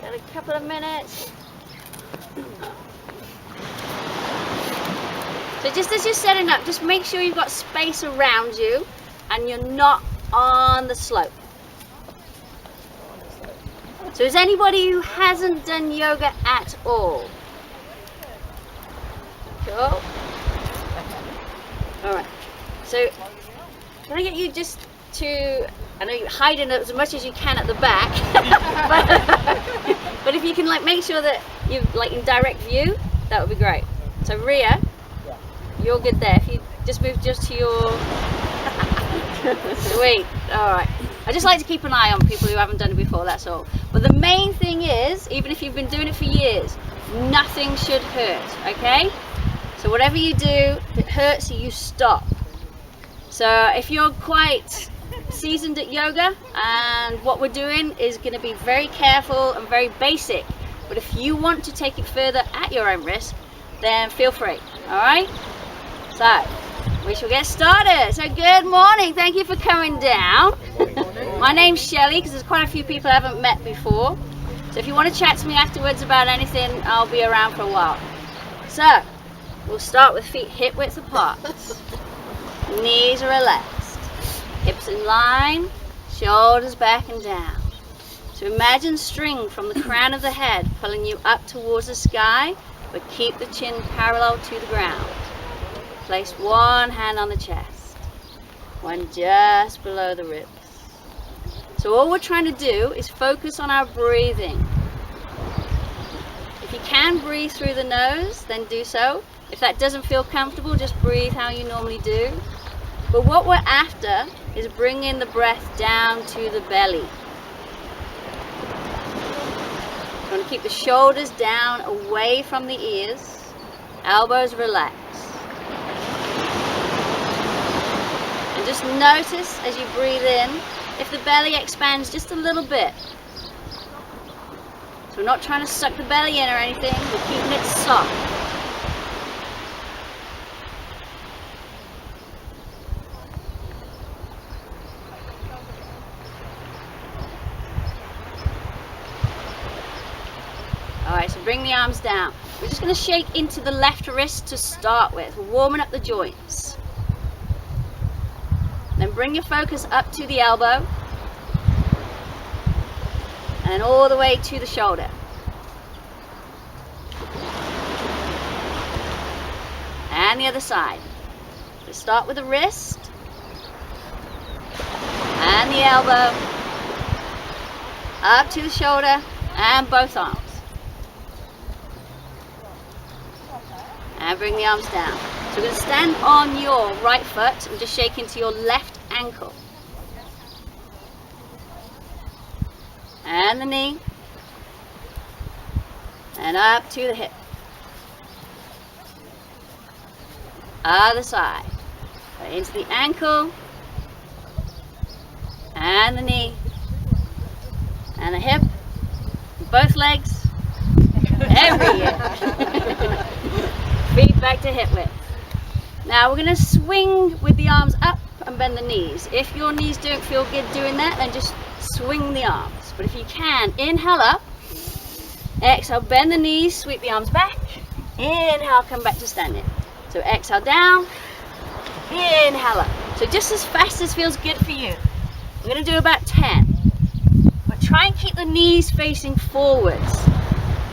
Got a couple of minutes. So just as you're setting up, just make sure you've got space around you and you're not on the slope. So is anybody who hasn't done yoga at all? Cool. Alright. So can I get you just to, I know you're hiding as much as you can at the back, but if you can like make sure that you're like in direct view, that would be great. So Ria, you're good there. If you just move just to your sweet. Alright. I just like to keep an eye on people who haven't done it before, that's all. But the main thing is, even if you've been doing it for years, nothing should hurt, okay? So whatever you do that hurts you, you stop. So if you're quite seasoned at yoga, and what we're doing is going to be very careful and very basic, but if you want to take it further at your own risk, then feel free. Alright? So we shall get started. So good morning, thank you for coming down. My name's Shelley, because there's quite a few people I haven't met before. So if you want to chat to me afterwards about anything, I'll be around for a while. So we'll start with feet hip width apart. Knees are relaxed. Hips in line, shoulders back and down. So imagine string from the crown of the head pulling you up towards the sky, but keep the chin parallel to the ground. Place one hand on the chest, one just below the ribs. So all we're trying to do is focus on our breathing. If you can breathe through the nose, then do so. If that doesn't feel comfortable, just breathe how you normally do. But what we're after is bringing the breath down to the belly. You want to keep the shoulders down away from the ears, elbows relaxed. And just notice as you breathe in, if the belly expands just a little bit. So we're not trying to suck the belly in or anything, we're keeping it soft. Alright, so bring the arms down. We're just going to shake into the left wrist to start with. We're warming up the joints. Then bring your focus up to the elbow. And all the way to the shoulder. And the other side. So start with the wrist. And the elbow. Up to the shoulder. And both arms. And bring the arms down. So we're going to stand on your right foot and just shake into your left ankle. And the knee. And up to the hip. Other side. Into the ankle. And the knee. And the hip. Both legs. Every year. Feet back to hip width. Now we're going to swing with the arms up and bend the knees. If your knees don't feel good doing that, then just swing the arms. But if you can, inhale up, exhale, bend the knees, sweep the arms back, inhale, come back to standing. So exhale down, inhale up. So just as fast as feels good for you. We're going to do about 10. But try and keep the knees facing forwards.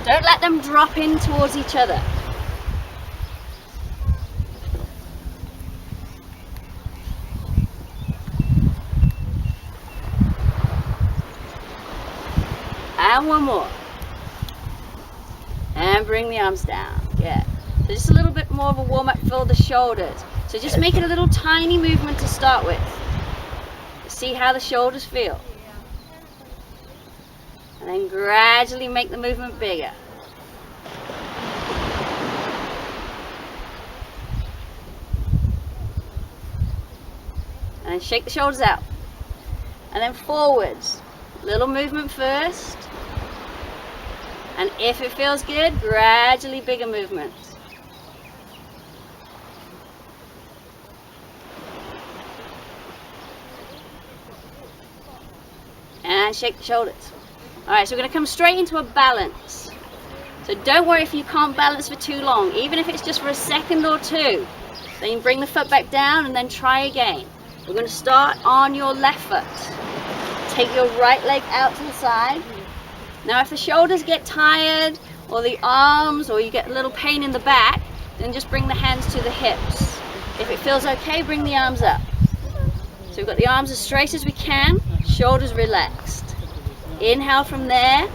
Don't let them drop in towards each other. And one more. And bring the arms down. Yeah. So just a little bit more of a warm up for the shoulders. So just make it a little tiny movement to start with. See how the shoulders feel. And then gradually make the movement bigger. And then shake the shoulders out. And then forwards. Little movement first. And if it feels good, gradually bigger movements. and shake the shoulders. Alright, so we're going to come straight into a balance. So don't worry if you can't balance for too long, even if it's just for a second or two. Then you bring the foot back down and then try again. We're going to start on your left foot. Take your right leg out to the side. Now if the shoulders get tired, or the arms, or you get a little pain in the back, then just bring the hands to the hips. If it feels okay, bring the arms up. So we've got the arms as straight as we can, shoulders relaxed. Inhale from there,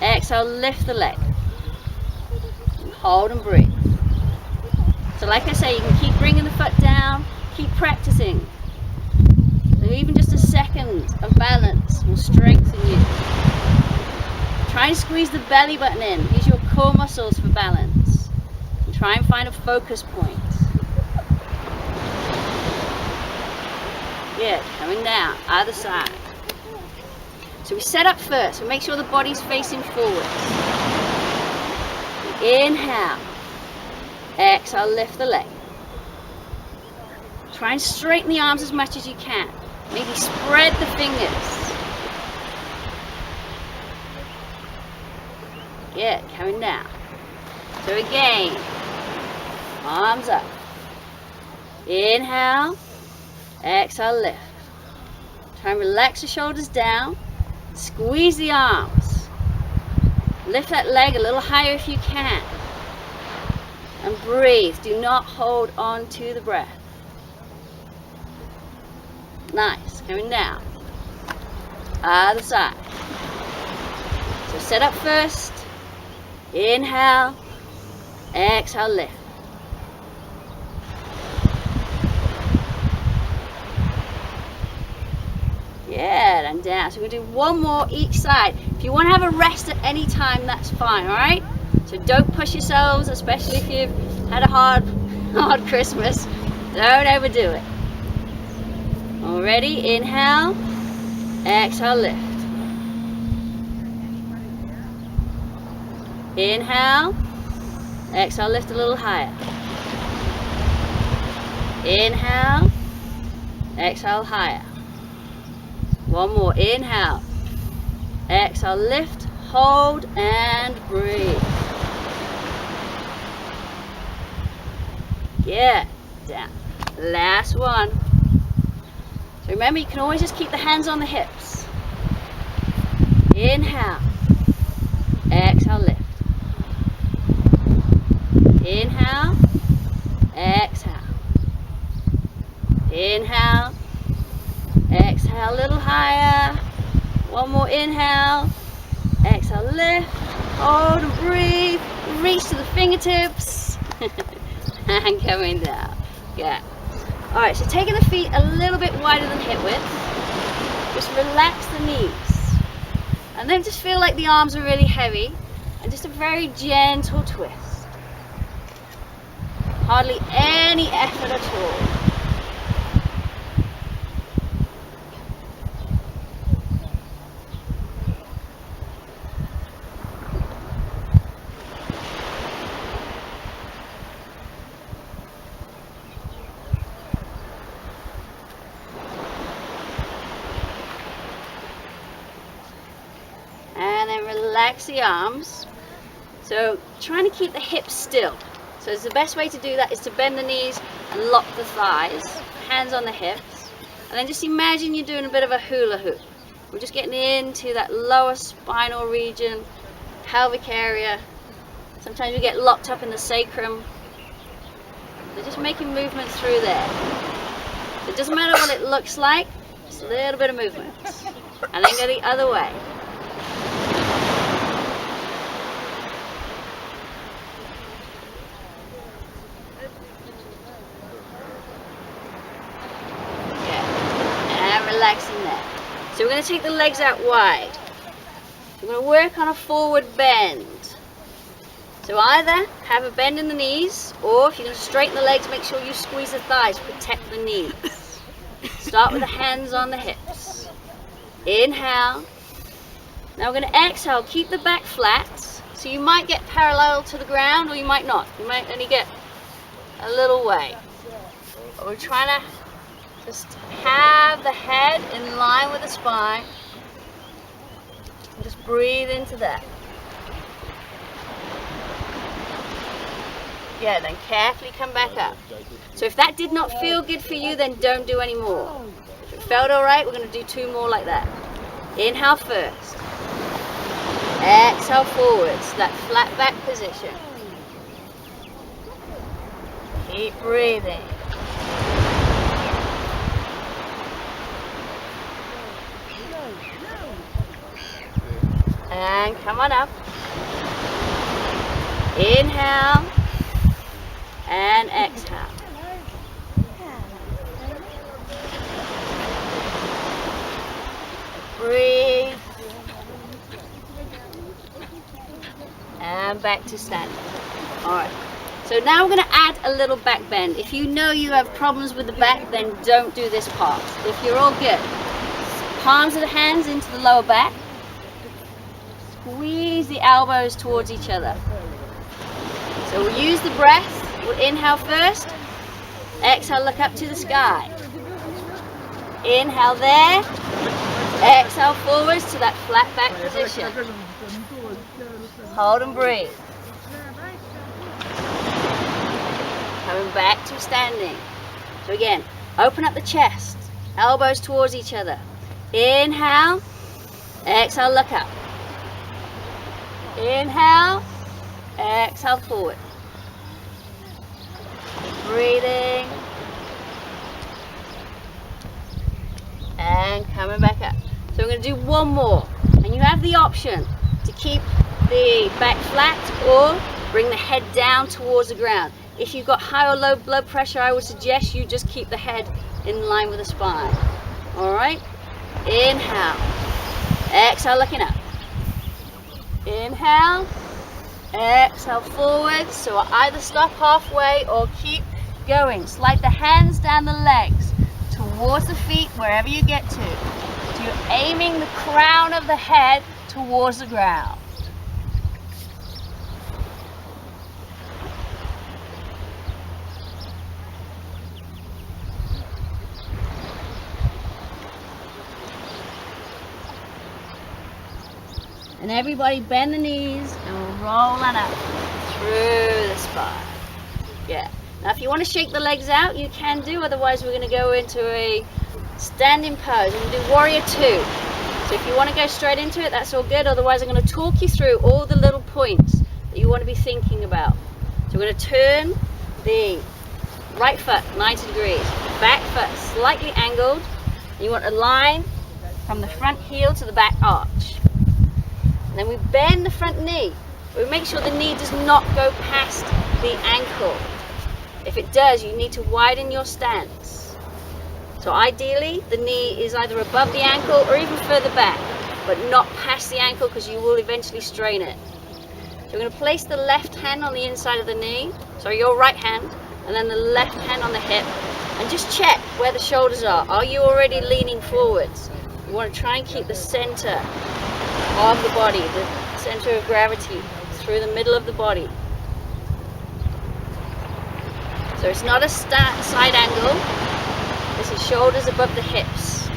exhale, lift the leg. And hold and breathe. So like I say, you can keep bringing the foot down, keep practicing. So even just a second of balance will strengthen you. Try and squeeze the belly button in. Use your core muscles for balance. And try and find a focus point. Good. Coming down. Other side. So we set up first. So make sure the body's facing forward. Inhale. Exhale. Lift the leg. Try and straighten the arms as much as you can. Maybe spread the fingers. Good, coming down. So again, arms up. Inhale, exhale, lift. Try and relax the shoulders down. Squeeze the arms. Lift that leg a little higher if you can. And breathe. Do not hold on to the breath. Nice, coming down. Other side. So set up first. Inhale, exhale, lift. Yeah, and down. So we're going to do one more each side. If you want to have a rest at any time, that's fine, alright? So don't push yourselves, especially if you've had a hard Christmas. Don't overdo it. All ready? Inhale, exhale, lift. Inhale, exhale, lift a little higher. Inhale, exhale, higher. One more. Inhale, exhale, lift, hold, and breathe. Yeah, down. Last one. So remember, you can always just keep the hands on the hips. Inhale, exhale, lift. Inhale, exhale. Inhale, exhale, a little higher. One more inhale, exhale, lift, hold and breathe. Reach to the fingertips and coming down. Yeah. Alright, so taking the feet a little bit wider than hip width. Just relax the knees. And then just feel like the arms are really heavy. And just a very gentle twist. Hardly any effort at all. And then relax the arms. So trying to keep the hips still. So the best way to do that is to bend the knees and lock the thighs, hands on the hips, and then just imagine you're doing a bit of a hula hoop. We're just getting into that lower spinal region, pelvic area. Sometimes we get locked up in the sacrum. So just making movement through there. So it doesn't matter what it looks like, just a little bit of movement. And then go the other way. Relaxing there. So we're going to take the legs out wide. We're going to work on a forward bend. So either have a bend in the knees, or if you're going to straighten the legs, make sure you squeeze the thighs, protect the knees. Start with the hands on the hips. Inhale. Now we're going to exhale. Keep the back flat. So you might get parallel to the ground, or you might not. You might only get a little way. But we're trying to just have the head in line with the spine. breathe into that. Yeah, then carefully come back up. So if that did not feel good for you, then don't do any more. If it felt alright, we're going to do 2 more like that. Inhale first. Exhale forwards, that flat back position. Keep breathing. And come on up. Inhale and exhale. Breathe. And back to standing. Alright. So now we're going to add a little back bend. If you know you have problems with the back, then don't do this part. If you're all good, palms of the hands into the lower back. Squeeze the elbows towards each other. So we'll use the breath. We'll inhale first. Exhale, look up to the sky. Inhale there. Exhale forwards to that flat back position. Hold and breathe. Coming back to standing. So again, open up the chest. Elbows towards each other. Inhale. Exhale, look up. Inhale. Exhale forward. Breathing. And coming back up. So we're going to do 1 more. And you have the option to keep the back flat or bring the head down towards the ground. If you've got high or low blood pressure, I would suggest you just keep the head in line with the spine. Alright? Inhale. Exhale, looking up. Inhale. Exhale forward. So either stop halfway or keep going. Slide the hands down the legs towards the feet wherever you get to. So you're aiming the crown of the head towards the ground. And everybody bend the knees and we'll roll on up through the spine. Yeah. Now if you want to shake the legs out, you can do. Otherwise we're going to go into a standing pose. We're going to do warrior 2. So if you want to go straight into it, that's all good. Otherwise I'm going to talk you through all the little points that you want to be thinking about. So we're going to turn the right foot 90 degrees. Back foot slightly angled. You want a line from the front heel to the back arch. Then we bend the front knee. We make sure the knee does not go past the ankle. If it does, you need to widen your stance. So ideally, the knee is either above the ankle or even further back, but not past the ankle because you will eventually strain it. So we're going to place the left hand on the inside of the knee, sorry, your right hand, and then the left hand on the hip, and just check where the shoulders are. Are you already leaning forwards? You want to try and keep the center of the body, the center of gravity through the middle of the body. So it's not a side angle, this is shoulders above the hips.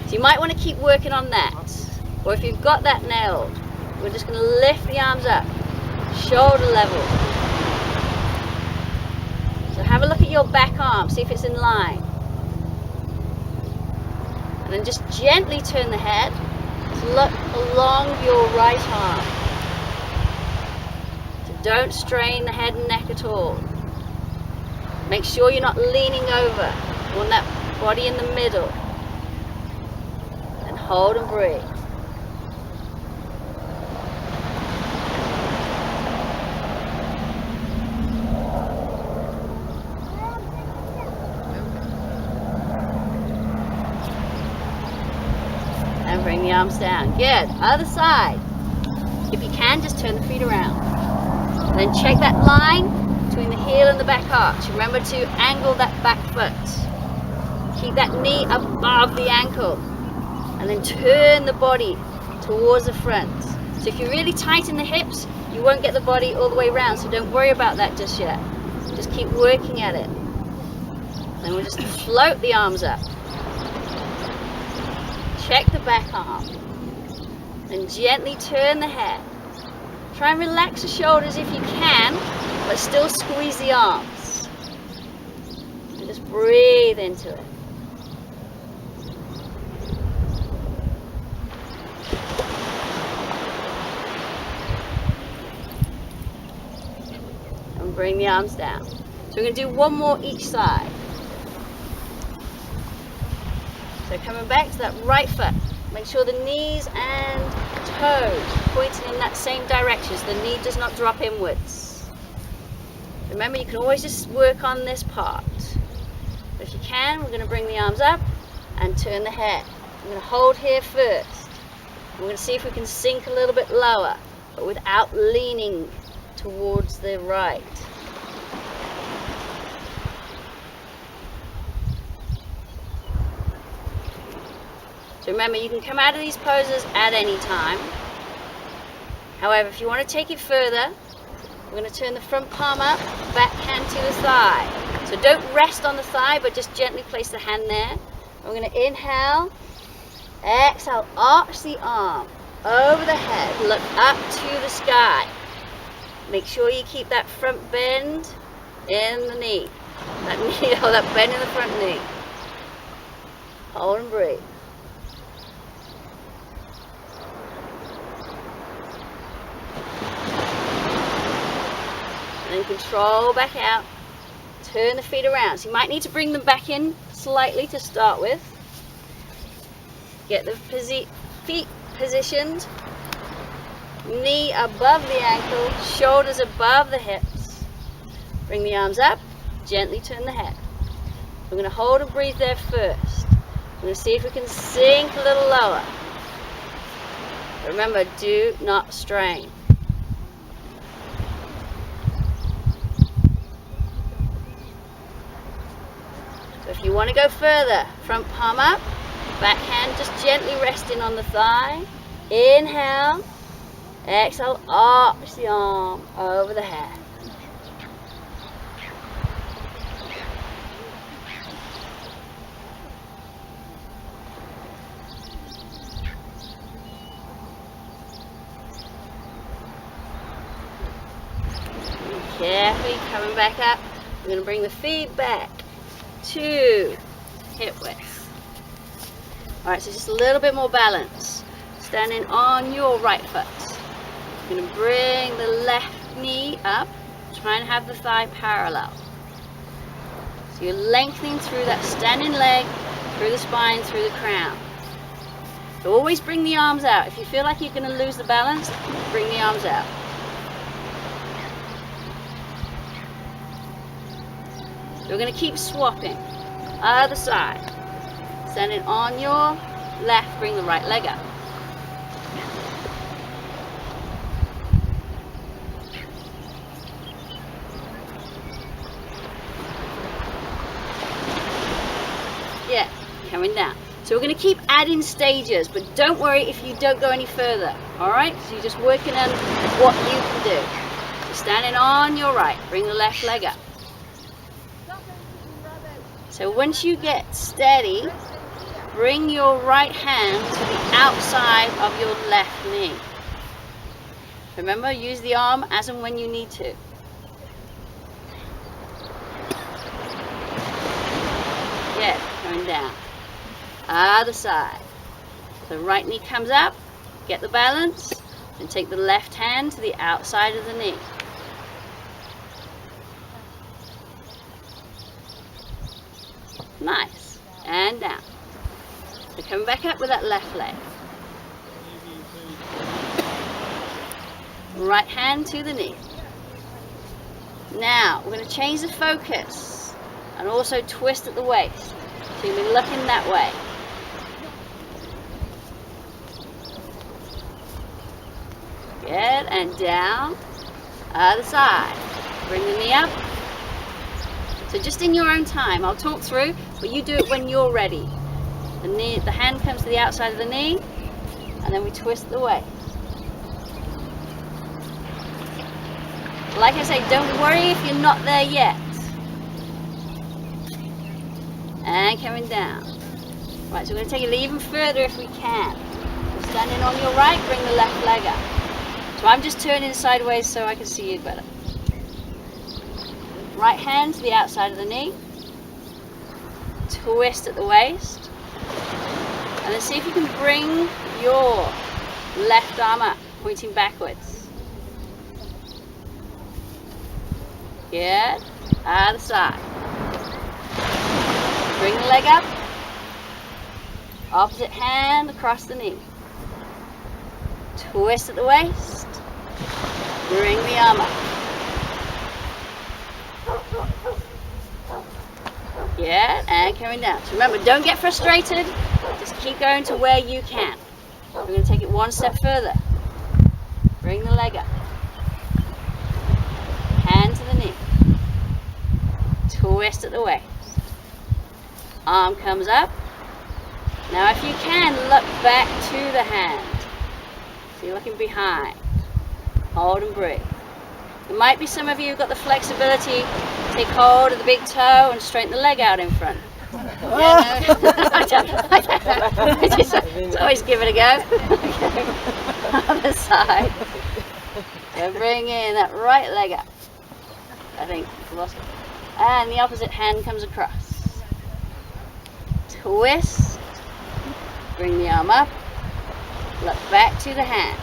So you might want to keep working on that. Or if you've got that nailed, we're just going to lift the arms up, shoulder level. So have a look at your back arm, see if it's in line. And then just gently turn the head. Look along your right arm. So don't strain the head and neck at all. Make sure you're not leaning over. You want that body in the middle. And hold and breathe. And bring the arms down. Good. Other side. If you can, just turn the feet around. And then check that line between the heel and the back arch. Remember to angle that back foot. Keep that knee above the ankle. And then turn the body towards the front. So if you really tighten the hips, you won't get the body all the way around. So don't worry about that just yet. Just keep working at it. Then we'll just float the arms up. Check the back arm. and gently turn the head. Try and relax the shoulders if you can, but still squeeze the arms. And just breathe into it. And bring the arms down. So we're going to do one more each side. So coming back to that right foot. Make sure the knees and toes pointing in that same direction so the knee does not drop inwards. Remember, you can always just work on this part. But if you can, we're going to bring the arms up and turn the head. I'm going to hold here first. We're going to see if we can sink a little bit lower, but without leaning towards the right. So remember, you can come out of these poses at any time. However, if you want to take it further, we're going to turn the front palm up, back hand to the thigh. So don't rest on the thigh, but just gently place the hand there. We're going to inhale, exhale, arch the arm over the head, look up to the sky. Make sure you keep that front bend in the knee. That bend in the front knee. Hold and breathe. And control back out. Turn the feet around. So you might need to bring them back in slightly to start with. Get the feet positioned. Knee above the ankle, shoulders above the hips. Bring the arms up, gently turn the head. We're going to hold and breathe there first. We're going to see if we can sink a little lower. Remember, do not strain. So if you want to go further, front palm up, back hand just gently resting on the thigh. Inhale, exhale, arch the arm over the head. Carefully coming back up. We're going to bring the feet back to hip width. Alright, so just a little bit more balance. Standing on your right foot. You're going to bring the left knee up. Try and have the thigh parallel. So you're lengthening through that standing leg, through the spine, through the crown. So always bring the arms out. If you feel like you're going to lose the balance, bring the arms out. So we're going to keep swapping. Other side. Standing on your left, bring the right leg up. Yeah, coming down. So we're going to keep adding stages, but don't worry if you don't go any further. Alright, so you're just working on what you can do. So standing on your right, bring the left leg up. So once you get steady, bring your right hand to the outside of your left knee. Remember, use the arm as and when you need to. Yeah, going down. Other side. The right knee comes up, get the balance, and take the left hand to the outside of the knee. Nice. And down. So coming back up with that left leg. Right hand to the knee. Now, we're going to change the focus and also twist at the waist. So you'll be looking that way. Good, and down. Other side. Bring the knee up. So just in your own time, I'll talk through, but you do it when you're ready. The hand comes to the outside of the knee, and then we twist the waist. Like I say, don't worry if you're not there yet. And coming down. Right, so we're going to take it even further if we can. We're Standing on your right, bring the left leg up. So I'm just turning sideways so I can see you better. Right hand to the outside of the knee. Twist at the waist. And then see if you can bring your left arm up, pointing backwards. Good. Other side. Bring the leg up. Opposite hand across the knee. Twist at the waist. Bring the arm up. Yeah, and coming down. So remember, don't get frustrated. Just keep going to where you can. We're going to take it one step further. Bring the leg up. Hand to the knee. Twist at the waist. Arm comes up. Now if you can, look back to the hand. So you're looking behind. Hold and breathe. There might be some of you who've got the flexibility to take hold of the big toe and straighten the leg out in front. Yeah, no. I just always give it a go. Okay. Other side. So bring in that right leg up. I think I've lost it. And the opposite hand comes across. Twist. Bring the arm up. Look back to the hand.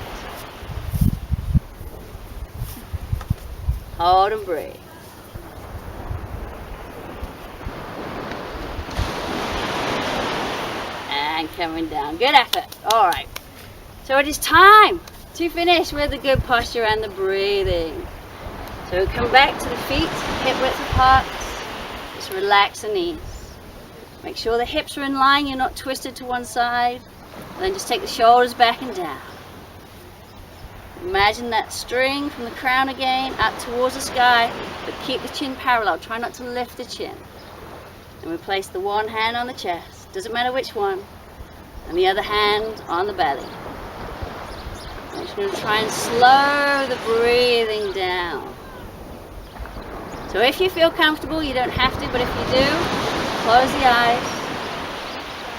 Hold and breathe. And coming down. Good effort. Alright. So it is time to finish with the good posture and the breathing. So come back to the feet, hip width apart. Just relax the knees. Make sure the hips are in line, you're not twisted to one side. And then just take the shoulders back and down. Imagine that string from the crown again, up towards the sky, but keep the chin parallel. Try not to lift the chin. And we place the one hand on the chest, doesn't matter which one, and the other hand on the belly. I'm just going to try and slow the breathing down. So if you feel comfortable, you don't have to, but if you do, close the eyes.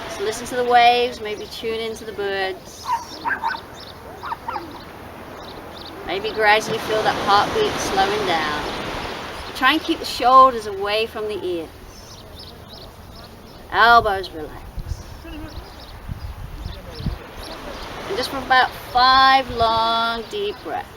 Just listen to the waves, maybe tune into the birds. Maybe gradually feel that heartbeat slowing down. Try and keep the shoulders away from the ears. Elbows relax. And just for about 5 long, deep breaths.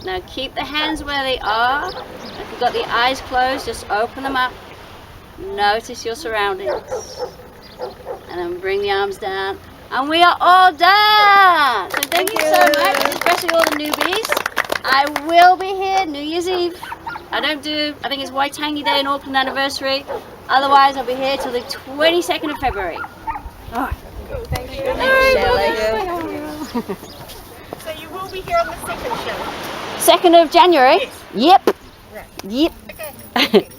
Now keep the hands where they are. If you've got the eyes closed, just open them up. Notice your surroundings. And then bring the arms down. And we are all done! So thank you so much, especially all the newbies. I will be here New Year's Eve. I think it's Waitangi Day and Auckland anniversary. Otherwise, I'll be here till the 22nd of February. Alright. Thank you. Thank you, Shelley. So you will be here on the 2nd, Shelley? 2nd of January? Yes. Yep. Right. Yep. Okay.